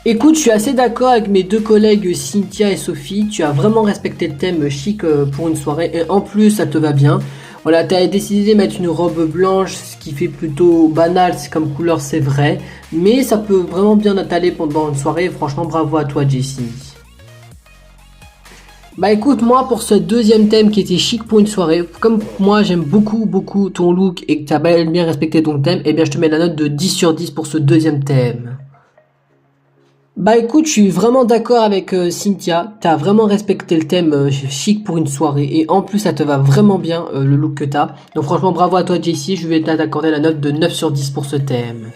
[SPEAKER 1] Écoute, je suis assez d'accord avec mes deux collègues Cynthia et Sophie. Tu as vraiment respecté le thème chic pour une soirée. Et en plus, ça te va bien. Voilà, tu as décidé de mettre une robe blanche, ce qui fait plutôt banal comme couleur, c'est vrai. Mais ça peut vraiment bien t'aller pendant une soirée. Franchement, bravo à toi Jessie. Bah écoute, moi pour ce deuxième thème qui était chic pour une soirée, comme moi j'aime beaucoup ton look et que tu as bien respecté ton thème, eh bien je te mets la note de 10 sur 10 pour ce deuxième thème. Bah écoute, je suis vraiment d'accord avec Cynthia, t'as vraiment respecté le thème chic pour une soirée et en plus ça te va vraiment bien le look que t'as. Donc franchement bravo à toi Jessie, je vais t'accorder la note de 9 sur 10 pour ce thème.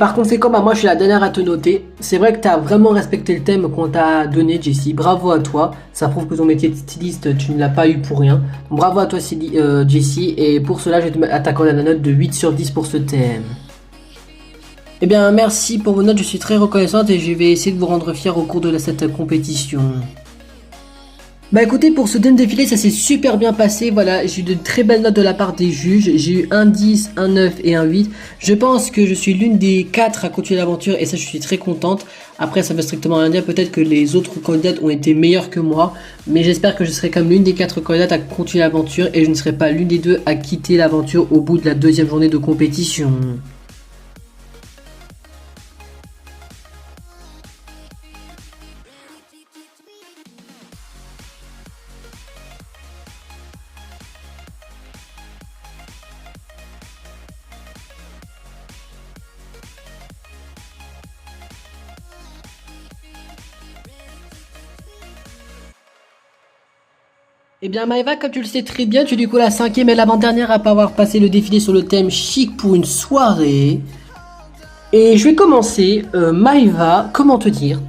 [SPEAKER 1] Par conséquent, bah moi je suis la dernière à te noter. C'est vrai que tu as vraiment respecté le thème qu'on t'a donné, Jessie. Bravo à toi. Ça prouve que ton métier de styliste, tu ne l'as pas eu pour rien. Donc, bravo à toi, Jessie. Et pour cela, je vais t'accorder la note de 8 sur 10 pour ce thème. Eh bien, merci pour vos notes. Je suis très reconnaissante et je vais essayer de vous rendre fier au cours de cette compétition. Bah écoutez, pour ce deuxième défilé, ça s'est super bien passé, voilà, j'ai eu de très belles notes de la part des juges, j'ai eu un 10, un 9 et un 8, je pense que je suis l'une des 4 à continuer l'aventure et ça je suis très contente, après ça veut strictement rien dire, peut-être que les autres candidates ont été meilleures que moi, mais j'espère que je serai comme l'une des 4 candidates à continuer l'aventure et je ne serai pas l'une des 2 à quitter l'aventure au bout de la deuxième journée de compétition. Eh bien Maëva, comme tu le sais très bien, tu es du coup la cinquième et l'avant-dernière à pas avoir passé le défilé sur le thème chic pour une soirée. Et je vais commencer. Maëva, comment te dire?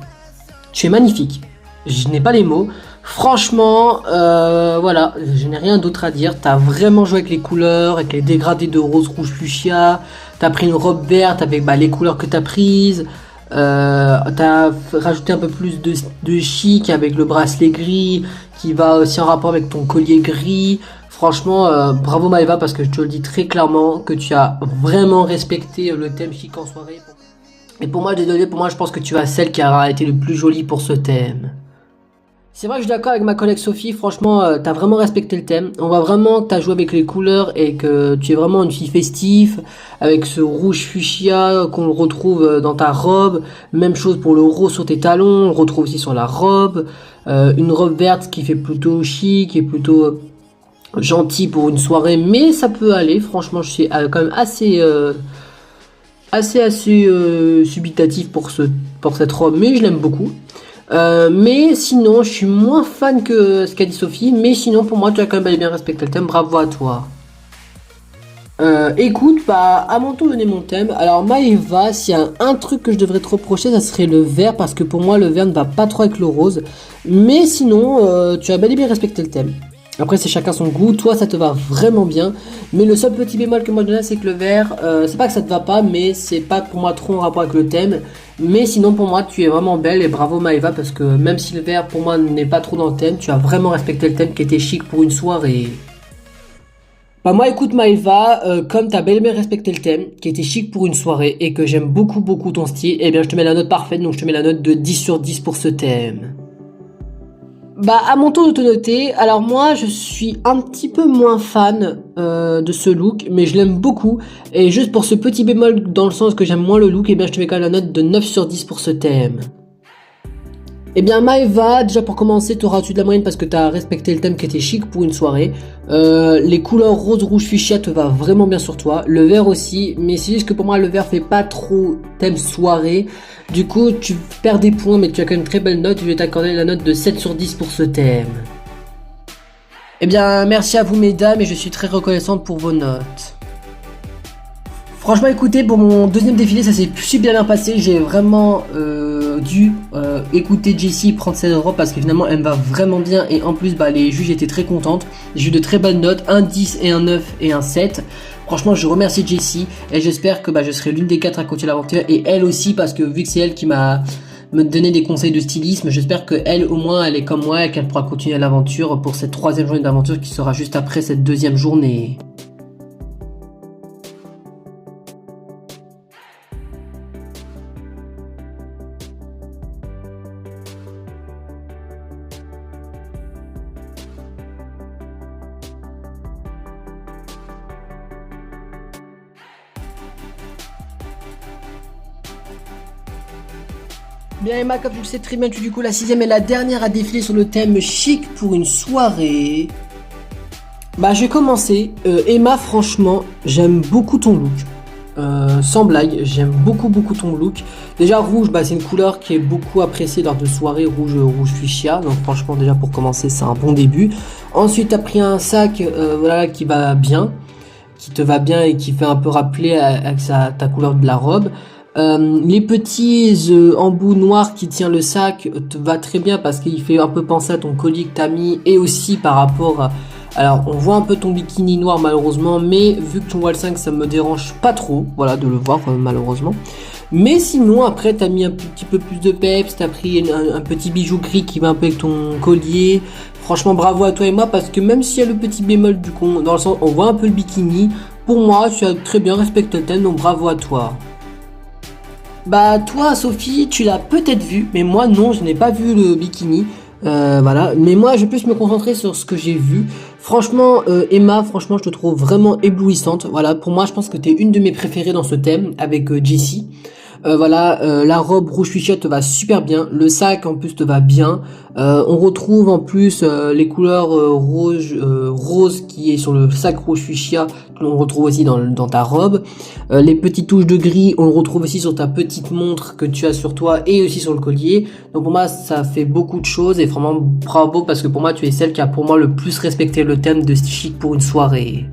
[SPEAKER 1] Tu es magnifique. Je n'ai pas les mots. Franchement, voilà, je n'ai rien d'autre à dire. T'as vraiment joué avec les couleurs, avec les dégradés de rose, rouge, fuchsia. T'as pris une robe verte avec les couleurs que t'as prises. T'as rajouté un peu plus de chic avec le bracelet gris qui va aussi en rapport avec ton collier gris. Franchement, bravo Maëva parce que je te le dis très clairement que tu as vraiment respecté le thème chic en soirée. Et pour moi, désolé, pour moi je pense que tu as celle qui aura été le plus jolie pour ce thème. C'est vrai que je suis d'accord avec ma collègue Sophie, franchement, t'as vraiment respecté le thème. On voit vraiment que t'as joué avec les couleurs et que tu es vraiment une fille festive, avec ce rouge fuchsia qu'on retrouve dans ta robe. Même chose pour le rose sur tes talons, on le retrouve aussi sur la robe. Une robe verte qui fait plutôt chic et plutôt gentil pour une soirée, mais ça peut aller. Franchement, je suis quand même assez subitatif pour cette robe, mais je l'aime beaucoup. Mais sinon, je suis moins fan que ce qu'a dit Sophie, mais sinon pour moi tu as quand même bel et bien respecté le thème, bravo à toi. Écoute, bah à mon tour de donner mon thème. Alors Maëva, s'il y a un truc que je devrais te reprocher, ça serait le vert, parce que pour moi le vert ne va pas trop avec le rose. Mais sinon, tu as bel et bien respecté le thème. Après c'est chacun son goût, toi ça te va vraiment bien. Mais le seul petit bémol que moi je donne, c'est que le vert, c'est pas que ça te va pas, mais c'est pas pour moi trop en rapport avec le thème. Mais sinon pour moi tu es vraiment belle et bravo Maëva, parce que même si le vert pour moi n'est pas trop dans le thème, tu as vraiment respecté le thème qui était chic pour une soirée. Bah moi écoute Maëva, comme t'as bel et bien respecté le thème, qui était chic pour une soirée et que j'aime beaucoup ton style, et bien je te mets la note parfaite, donc je te mets la note de 10 sur 10 pour ce thème. Bah à mon tour de te noter, alors moi je suis un petit peu moins fan de ce look, mais je l'aime beaucoup, et juste pour ce petit bémol dans le sens que j'aime moins le look, et bien je te mets quand même la note de 9 sur 10 pour ce thème. Eh bien Maeva, déjà pour commencer, tu auras au-dessus de la moyenne parce que tu as respecté le thème qui était chic pour une soirée. Les couleurs rose, rouge, fuchsia te va vraiment bien sur toi. Le vert aussi, mais c'est juste que pour moi le vert fait pas trop thème soirée. Du coup tu perds des points mais tu as quand même une très belle note. Je vais t'accorder la note de 7 sur 10 pour ce thème. Eh bien merci à vous mesdames et je suis très reconnaissante pour vos notes. Franchement écoutez, pour mon deuxième défilé ça s'est super bien passé. J'ai vraiment dû écouter Jessie prendre cette robe parce que finalement elle me va vraiment bien. Et en plus les juges étaient très contentes. J'ai eu de très bonnes notes, un 10 et un 9 et un 7. Franchement je remercie Jessie et j'espère que je serai l'une des 4 à continuer l'aventure. Et elle aussi parce que vu que c'est elle qui m'a donné des conseils de stylisme, j'espère que elle au moins elle est comme moi et qu'elle pourra continuer l'aventure pour cette troisième journée d'aventure qui sera juste après cette deuxième journée. Bien Emma, comme tu le sais très bien, du coup la sixième et la dernière à défiler sur le thème chic pour une soirée. Je vais commencer. Emma, franchement, j'aime beaucoup ton look. Sans blague, j'aime beaucoup ton look. Déjà rouge, c'est une couleur qui est beaucoup appréciée lors de soirées, rouge fuchsia. Donc franchement déjà pour commencer c'est un bon début. Ensuite t'as pris un sac qui va bien, qui te va bien et qui fait un peu rappeler avec ta couleur de la robe. Les petits embouts noirs qui tient le sac te va très bien parce qu'il fait un peu penser à ton collier que t'as mis et aussi par rapport à... Alors on voit un peu ton bikini noir malheureusement, mais vu que tu vois le 5 ça me dérange pas trop, voilà, de le voir malheureusement. Mais sinon après t'as mis un petit peu plus de peps, t'as pris un petit bijou gris qui va un peu avec ton collier. Franchement bravo à toi et moi parce que même s'il y a le petit bémol du con, dans le sens on voit un peu le bikini, pour moi tu as très bien respecté le thème, donc bravo à toi. Toi Sophie tu l'as peut-être vu, mais moi non, je n'ai pas vu le bikini. Voilà, mais moi je vais plus me concentrer sur ce que j'ai vu. Franchement Emma, franchement je te trouve vraiment éblouissante. Voilà, pour moi je pense que tu es une de mes préférées dans ce thème avec Jessie. La robe rouge fuchsia te va super bien, le sac en plus te va bien. On retrouve en plus les couleurs rose qui est sur le sac rouge fuchsia, on retrouve aussi dans ta robe. Les petites touches de gris, on le retrouve aussi sur ta petite montre que tu as sur toi et aussi sur le collier. Donc pour moi ça fait beaucoup de choses et vraiment bravo parce que pour moi tu es celle qui a pour moi le plus respecté le thème de chic pour une soirée.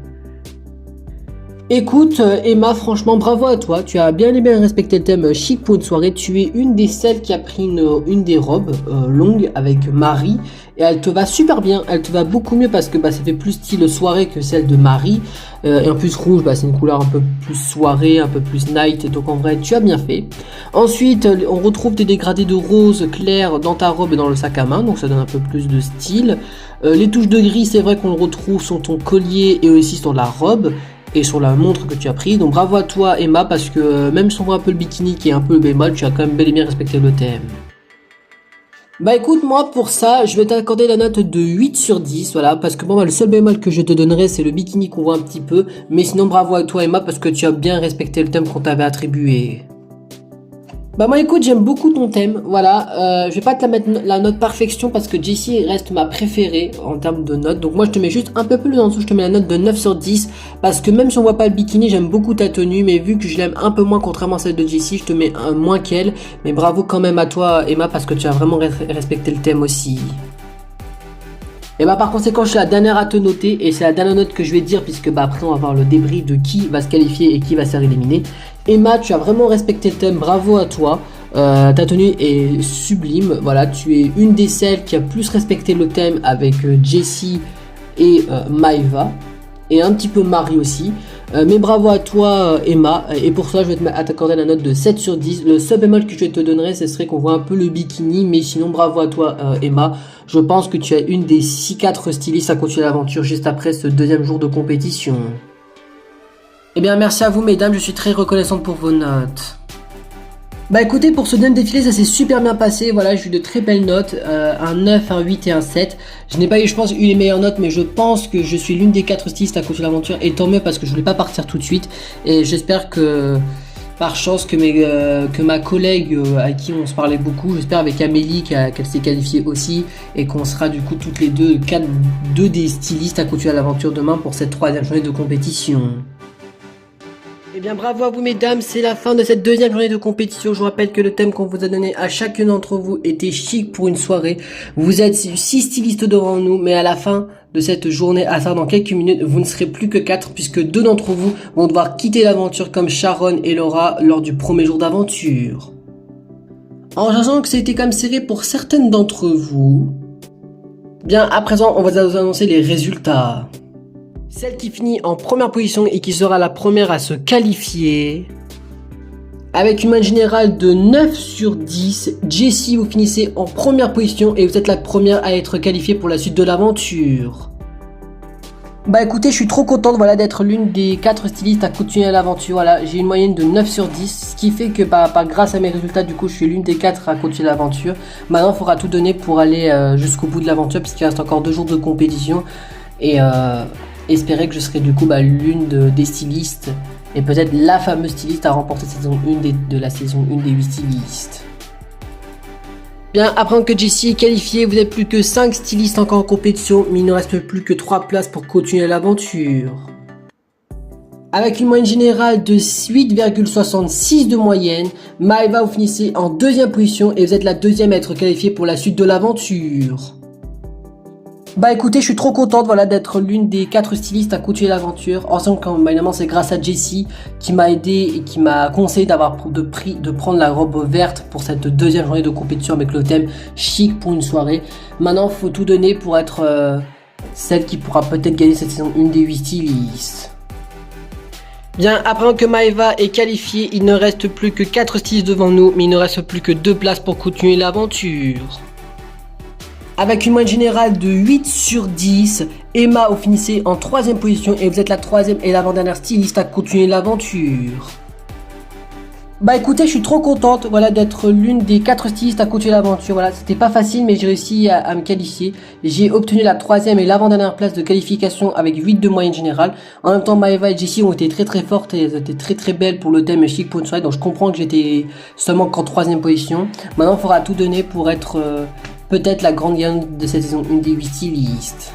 [SPEAKER 1] Écoute Emma, franchement bravo à toi, tu as bien respecté le thème chic pour une soirée, tu es une des celles qui a pris une des robes longues avec Marie et elle te va super bien, elle te va beaucoup mieux parce que ça fait plus style soirée que celle de Marie et en plus rouge c'est une couleur un peu plus soirée, un peu plus night, donc en vrai tu as bien fait. Ensuite on retrouve des dégradés de rose clair dans ta robe et dans le sac à main, donc ça donne un peu plus de style. Les touches de gris c'est vrai qu'on le retrouve sur ton collier et aussi sur la robe et sur la montre que tu as prise, donc bravo à toi Emma parce que même si on voit un peu le bikini qui est un peu le bémol, tu as quand même bel et bien respecté le thème. Écoute, moi pour ça je vais t'accorder la note de 8 sur 10, voilà, parce que le seul bémol que je te donnerai c'est le bikini qu'on voit un petit peu, mais sinon bravo à toi Emma parce que tu as bien respecté le thème qu'on t'avait attribué. Moi écoute, j'aime beaucoup ton thème, voilà, je vais pas te mettre la note perfection parce que Jessie reste ma préférée en termes de notes, donc moi je te mets juste un peu plus en dessous, je te mets la note de 9 sur 10 parce que même si on voit pas le bikini, j'aime beaucoup ta tenue, mais vu que je l'aime un peu moins contrairement à celle de Jessie, je te mets un moins qu'elle, mais bravo quand même à toi Emma parce que tu as vraiment respecté le thème aussi. Et par conséquent je suis la dernière à te noter et c'est la dernière note que je vais dire puisque après on va voir le débrief de qui va se qualifier et qui va se faire éliminer. Emma, tu as vraiment respecté le thème, bravo à toi, ta tenue est sublime, voilà, tu es une des celles qui a plus respecté le thème avec Jessie et Maeva et un petit peu Marie aussi. Mais bravo à toi Emma, et pour ça je vais t'accorder la note de 7 sur 10. Le seul bémol que je te donnerai ce serait qu'on voit un peu le bikini, mais sinon bravo à toi Emma. Je pense que tu es une des 6-4 stylistes à continuer l'aventure juste après ce deuxième jour de compétition. Eh bien merci à vous mesdames, je suis très reconnaissante pour vos notes. Écoutez, pour ce deuxième défilé ça s'est super bien passé, voilà, j'ai eu de très belles notes, un 9, un 8 et un 7. Je n'ai pas eu, je pense, eu les meilleures notes, mais je pense que je suis l'une des 4 stylistes à continuer l'aventure, et tant mieux parce que je voulais pas partir tout de suite, et j'espère que par chance que ma collègue à qui on se parlait beaucoup, j'espère avec Amélie qu'elle s'est qualifiée aussi et qu'on sera du coup toutes les deux deux des stylistes à continuer à l'aventure demain pour cette 3e journée de compétition. Eh bien bravo à vous mesdames, c'est la fin de cette 2e journée de compétition. Je vous rappelle que le thème qu'on vous a donné à chacun d'entre vous était chic pour une soirée. Vous êtes 6 stylistes devant nous, mais à la fin de cette journée, à ça dans quelques minutes, vous ne serez plus que 4 puisque 2 d'entre vous vont devoir quitter l'aventure comme Sharon et Laura lors du premier jour d'aventure. En sachant que c'était quand même serré pour certaines d'entre vous, bien à présent on va vous annoncer les résultats. Celle qui finit en première position et qui sera la première à se qualifier, avec une moyenne générale de 9 sur 10, Jessie, vous finissez en première position et vous êtes la première à être qualifiée pour la suite de l'aventure. Bah écoutez, je suis trop contente d'être l'une des 4 stylistes à continuer l'aventure. Voilà, j'ai une moyenne de 9 sur 10, ce qui fait que grâce à mes résultats, du coup, je suis l'une des 4 à continuer l'aventure. Maintenant, il faudra tout donner pour aller jusqu'au bout de l'aventure, puisqu'il reste encore 2 jours de compétition. Et espérer que je serai du coup l'une des stylistes et peut-être la fameuse styliste à remporter saison 1 de la saison 1 des 8 stylistes. Bien, après que Jessie est qualifiée, vous n'êtes plus que 5 stylistes encore en compétition, mais il ne reste plus que 3 places pour continuer l'aventure. Avec une moyenne générale de 8,66 de moyenne, Maeva, vous finissez en 2e position et vous êtes la 2e à être qualifiée pour la suite de l'aventure. Bah écoutez, je suis trop contente d'être l'une des 4 stylistes à continuer l'aventure. Ensemble, évidemment, c'est grâce à Jessie qui m'a aidé et qui m'a conseillé de prendre la robe verte pour cette 2e journée de compétition avec le thème chic pour une soirée. Maintenant, il faut tout donner pour être celle qui pourra peut-être gagner cette saison 1 des 8 stylistes. Bien, après que Maeva est qualifiée, il ne reste plus que 4 stylistes devant nous, mais il ne reste plus que 2 places pour continuer l'aventure. Avec une moyenne générale de 8 sur 10, Emma, vous finissez en 3e position et vous êtes la 3e et l'avant-dernière styliste à continuer l'aventure. Bah écoutez, je suis trop contente d'être l'une des 4 stylistes à continuer l'aventure. Voilà, c'était pas facile mais j'ai réussi à me qualifier. J'ai obtenu la 3e et l'avant-dernière place de qualification avec 8 de moyenne générale. En même temps, Maeva et Jessie ont été très fortes et elles étaient très belles pour le thème chic pour une soirée. Donc je comprends que j'étais seulement qu'en 3e position. Maintenant, il faudra tout donner pour être peut-être la grande gagnante de cette saison 1 des 8 stylistes.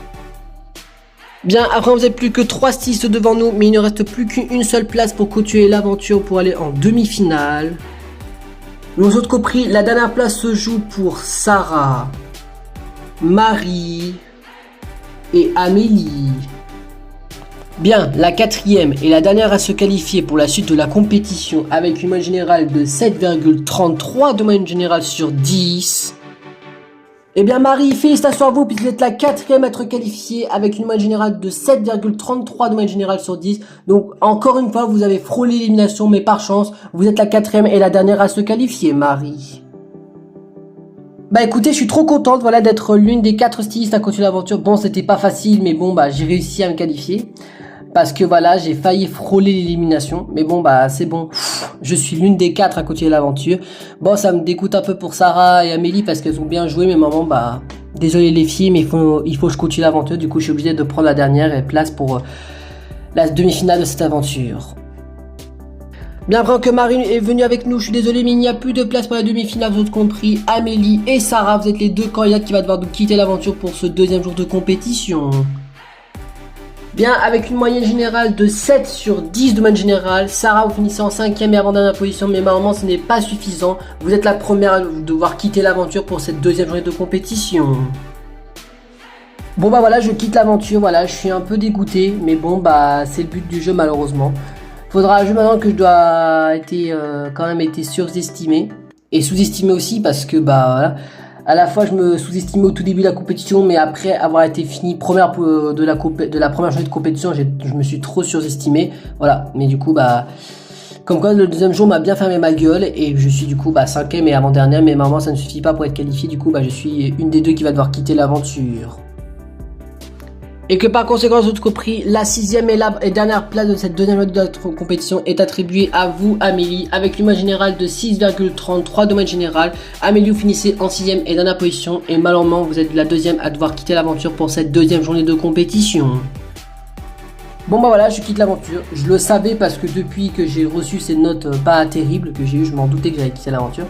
[SPEAKER 1] Bien, après vous n'êtes plus que 3 stylistes devant nous, mais il ne reste plus qu'une seule place pour continuer l'aventure pour aller en demi-finale. Nous autres compris, la dernière place se joue pour Sarah, Marie et Amélie. Bien, la 4e et la dernière à se qualifier pour la suite de la compétition avec une moyenne générale de 7,33 de moyenne générale sur 10. Eh bien Marie, félicitations à vous puisque vous êtes la 4e à être qualifiée avec une moyenne générale de 7,33 de moyenne générale sur 10. Donc encore une fois, vous avez frôlé l'élimination, mais par chance, vous êtes la 4e et la dernière à se qualifier, Marie. Bah écoutez, je suis trop contente d'être l'une des 4 stylistes à continuer l'aventure. Bon, c'était pas facile, mais bon, j'ai réussi à me qualifier. Parce que j'ai failli frôler l'élimination. Mais bon, c'est bon. Je suis l'une des 4 à continuer l'aventure. Bon, ça me dégoûte un peu pour Sarah et Amélie parce qu'elles ont bien joué. Mais maman, désolé les filles, mais il faut que je continue l'aventure. Du coup, je suis obligé de prendre la dernière place pour la demi-finale de cette aventure. Bien, après que Marine est venue avec nous, je suis désolé, mais il n'y a plus de place pour la demi-finale. Vous avez compris, Amélie et Sarah, vous êtes les 2 candidates qui vont devoir quitter l'aventure pour ce 2e jour de compétition. Bien, avec une moyenne générale de 7 sur 10 de moyenne générale, Sarah, vous finissez en 5e et avant-dernière position, mais malheureusement ce n'est pas suffisant. Vous êtes la première à devoir quitter l'aventure pour cette 2e journée de compétition. Bon je quitte l'aventure, je suis un peu dégoûté, mais bon c'est le but du jeu malheureusement. Faudra ajouter maintenant que je dois quand même été surestimé et sous-estimé aussi parce que à la fois je me sous-estimais au tout début de la compétition, mais après avoir été fini première de la première journée de compétition, je me suis trop surestimé. Voilà, mais du coup comme quoi le 2e jour m'a bien fermé ma gueule et je suis du coup 5e et avant-dernière, mais normalement ça ne suffit pas pour être qualifié. Du coup je suis une des 2 qui va devoir quitter l'aventure. Et que par conséquent, vous avez compris, la 6e et dernière place de cette 2e journée de notre compétition est attribuée à vous, Amélie, avec une moyenne générale de 6,33 de moyenne générale. Amélie, vous finissez en 6e et dernière position, et malheureusement, vous êtes la 2e à devoir quitter l'aventure pour cette 2e journée de compétition. Bon bah voilà, je quitte l'aventure. Je le savais parce que depuis que j'ai reçu ces notes pas terribles que j'ai eues, je m'en doutais que j'allais quitter l'aventure.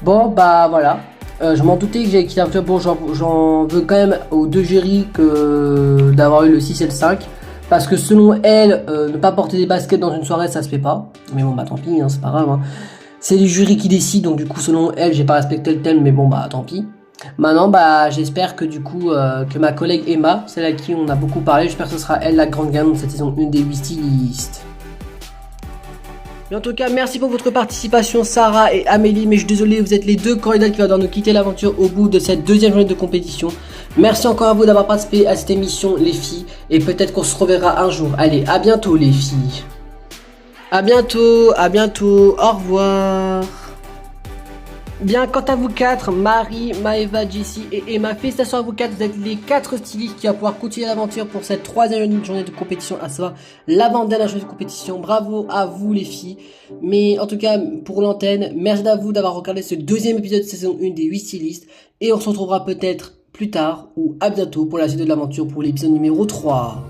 [SPEAKER 1] Bon bah voilà, je m'en doutais que j'allais quitter l'aventure. Bon, j'en veux quand même aux deux jurys que d'avoir eu le 6 et le 5. Parce que selon elle, ne pas porter des baskets dans une soirée, ça se fait pas. Mais bon bah tant pis, hein, c'est pas grave. Hein. C'est les jurys qui décident, donc du coup selon elle, j'ai pas respecté le thème, mais bon bah tant pis. Maintenant, bah, j'espère que du coup, que ma collègue Emma, celle à qui on a beaucoup parlé, j'espère que ce sera elle la grande gagnante de cette saison 1 des 8 stylistes. Mais en tout cas, merci pour votre participation, Sarah et Amélie. Mais je suis désolé, vous êtes les deux candidats qui vont devoir nous quitter l'aventure au bout de cette deuxième journée de compétition. Merci encore à vous d'avoir participé à cette émission, les filles. Et peut-être qu'on se reverra un jour. Allez, à bientôt, les filles. À bientôt, au revoir. Bien, quant à vous quatre, Marie, Maëva, Jessie et Emma, félicitations à vous quatre, vous êtes les 4 stylistes qui vont pouvoir continuer l'aventure pour cette troisième journée de compétition, à savoir l'avant-dernière journée de compétition. Bravo à vous les filles. Mais en tout cas, pour l'antenne, merci à vous d'avoir regardé ce deuxième épisode de saison 1 des 8 stylistes. Et on se retrouvera peut-être plus tard ou à bientôt pour la suite de l'aventure pour l'épisode numéro 3.